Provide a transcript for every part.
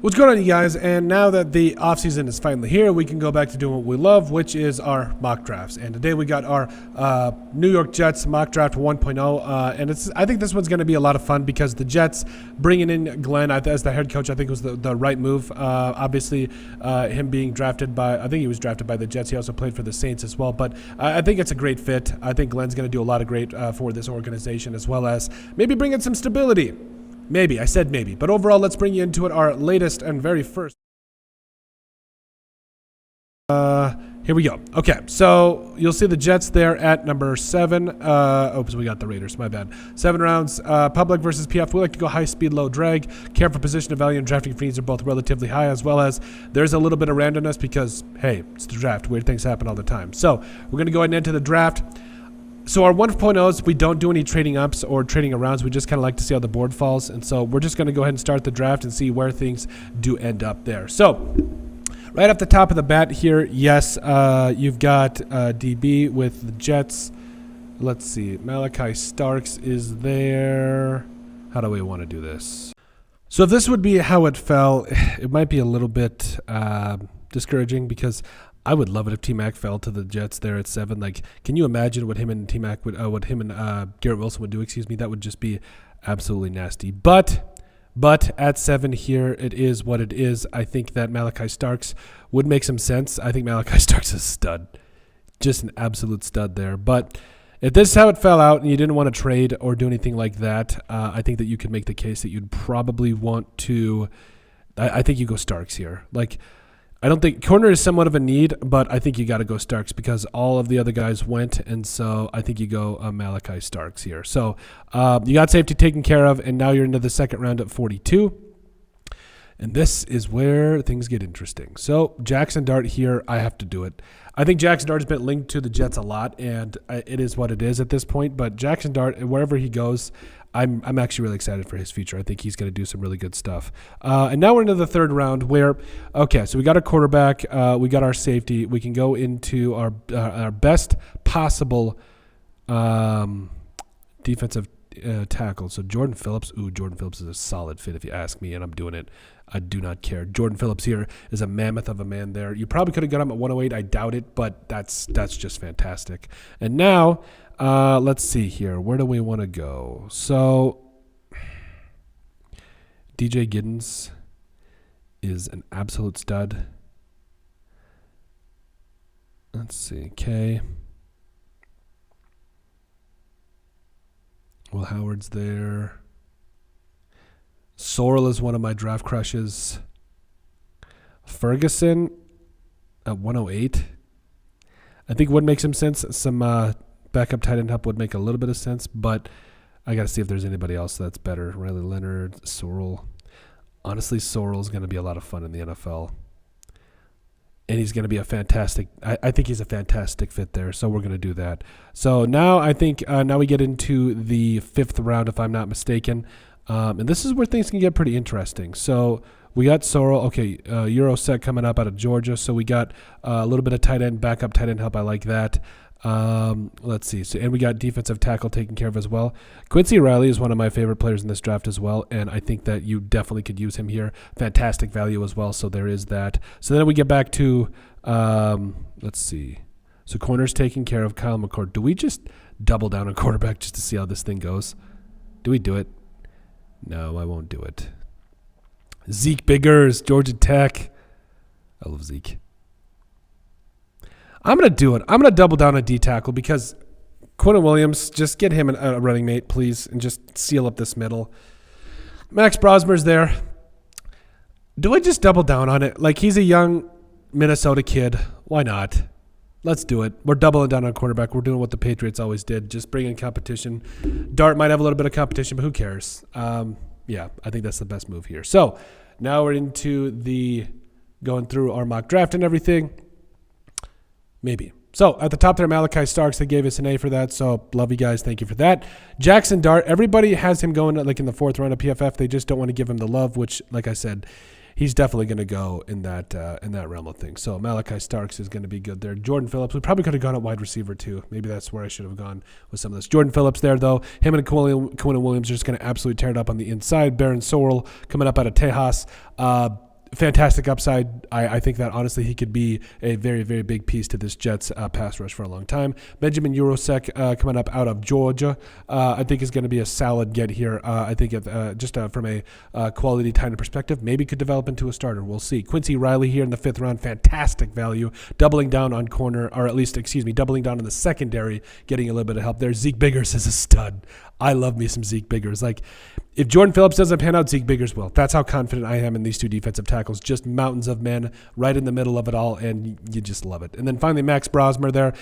What's going on, you guys? And now that the offseason is finally here, we can go back to doing what we love, which is our mock drafts. And today we got our New York Jets mock draft 1.0. And I think this one's going to be a lot of fun because the Jets bringing in Glenn as the head coach, I think was the right move. Obviously, him being drafted by, I think he was drafted by the Jets. He also played for the Saints as well. But I think it's a great fit. I think Glenn's going to do a lot of great for this organization, as well as maybe bring in some stability. Maybe. I said maybe. But overall, let's bring you into it, our latest and very first. Here we go. Okay, so you'll see the Jets there at number 7. Oops, we got the Raiders. My bad. 7 rounds. Public versus PF. We like to go high speed, low drag. Care for position of value and drafting fees are both relatively high, as well as there's a little bit of randomness because, hey, it's the draft. Weird things happen all the time. So we're going to go ahead and enter the draft. So our 1.0s, we don't do any trading ups or trading arounds. We just kind of like to see how the board falls. And so we're just going to go ahead and start the draft and see where things do end up there. So right off the top of the bat here, yes, you've got DB with the Jets. Let's see. Malachi Starks is there. How do we want to do this? So if this would be how it fell, it might be a little bit discouraging because I would love it if T-Mac fell to the Jets there at 7. Like, can you imagine what him and T-Mac would, what him and Garrett Wilson would do? Excuse me. That would just be absolutely nasty. But at 7 here, it is what it is. I think that Malachi Starks would make some sense. I think Malachi Starks is a stud, just an absolute stud there. But if this is how it fell out and you didn't want to trade or do anything like that, I think that you could make the case that you'd probably want to. I think you go Starks here. Like, I don't think corner is somewhat of a need, but I think you got to go Starks because all of the other guys went, and so I think you go Malachi Starks here. So you got safety taken care of, and now you're into the second round at 42, and this is where things get interesting. So Jackson Dart here, I have to do it. I think Jackson Dart has been linked to the Jets a lot, and it is what it is at this point. But Jackson Dart, wherever he goes, I'm actually really excited for his future. I think he's going to do some really good stuff. And now we're into the third round where, okay, so we got our quarterback, we got our safety. We can go into our best possible defensive tackle. So Jordan Phillips. Ooh, Jordan Phillips is a solid fit if you ask me, and I'm doing it. I do not care. Jordan Phillips here is a mammoth of a man there. You probably could have got him at 108. I doubt it, but that's just fantastic. And now let's see here. Where do we want to go? So DJ Giddens is an absolute stud. Let's see. Okay. Will Howard's there. Sorrell is one of my draft crushes. Ferguson at 108. I think would make some sense. Some backup tight end help would make a little bit of sense, but I got to see if there's anybody else that's better. Riley Leonard, Sorrell. Honestly, Sorrell is going to be a lot of fun in the NFL. And he's going to be a fantastic – I think he's a fantastic fit there, so we're going to do that. So now I think now we get into the 5th round, if I'm not mistaken. And this is where things can get pretty interesting. So we got Sorrell. Okay, Euro set coming up out of Georgia. So we got a little bit of tight end, backup tight end help. I like that. Let's see. So, and we got defensive tackle taken care of as well. Quincy Riley is one of my favorite players in this draft as well, and I think that you definitely could use him here. Fantastic value as well, so there is that. So then we get back to, let's see. So corners taken care of. Kyle McCord. Do we just double down on quarterback just to see how this thing goes? Do we do it? No, I won't do it. Zeke Biggers, Georgia Tech. I love Zeke. I'm going to do it. I'm going to double down on D-tackle because Quentin Williams, just get him a running mate, please, and just seal up this middle. Max Brosmer's there. Do I just double down on it? Like, he's a young Minnesota kid. Why not? Let's do it. We're doubling down on quarterback. We're doing what the Patriots always did, just bring in competition. Dart might have a little bit of competition, but who cares? Yeah, I think that's the best move here. So now we're into the going through our mock draft and everything. Maybe. So at the top there, Malachi Starks, they gave us an A for that. So love you guys. Thank you for that. Jackson Dart, everybody has him going like in the 4th round of PFF. They just don't want to give him the love, which, like I said, he's definitely going to go in that realm of things. So Malachi Starks is going to be good there. Jordan Phillips, we probably could have gone at wide receiver too. Maybe that's where I should have gone with some of this. Jordan Phillips there, though. Him and Quinn Williams are just going to absolutely tear it up on the inside. Baron Sorrell coming up out of Tejas. fantastic upside. I think that honestly he could be a very, very big piece to this Jets pass rush for a long time. Benjamin Urosek coming up out of Georgia, I think is going to be a solid get here. I think just from a quality time perspective, maybe could develop into a starter. We'll see. Quincy Riley here in the 5th round, fantastic value, doubling down on corner, or at least, doubling down on the secondary, getting a little bit of help there. Zeke Biggers is a stud. I love me some Zeke Biggers. Like, if Jordan Phillips doesn't pan out, Zeke Biggers will. That's how confident I am in these two defensive tackles. Just mountains of men right in the middle of it all, and you just love it. And then finally, Max Brosmer there.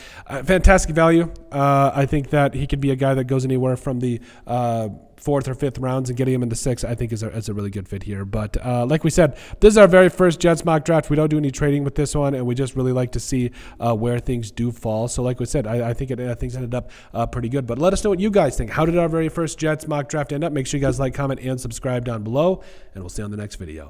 Fantastic value. I think that he could be a guy that goes anywhere from the 4th or 5th rounds, and getting him into 6, I think is a really good fit here. But like we said, this is our very first Jets mock draft. We don't do any trading with this one, and we just really like to see where things do fall. So like we said, I think things ended up pretty good. But let us know what you guys think. How did our very first Jets mock draft end up? Make sure you guys like, comment, and subscribe down below, and we'll see you on the next video.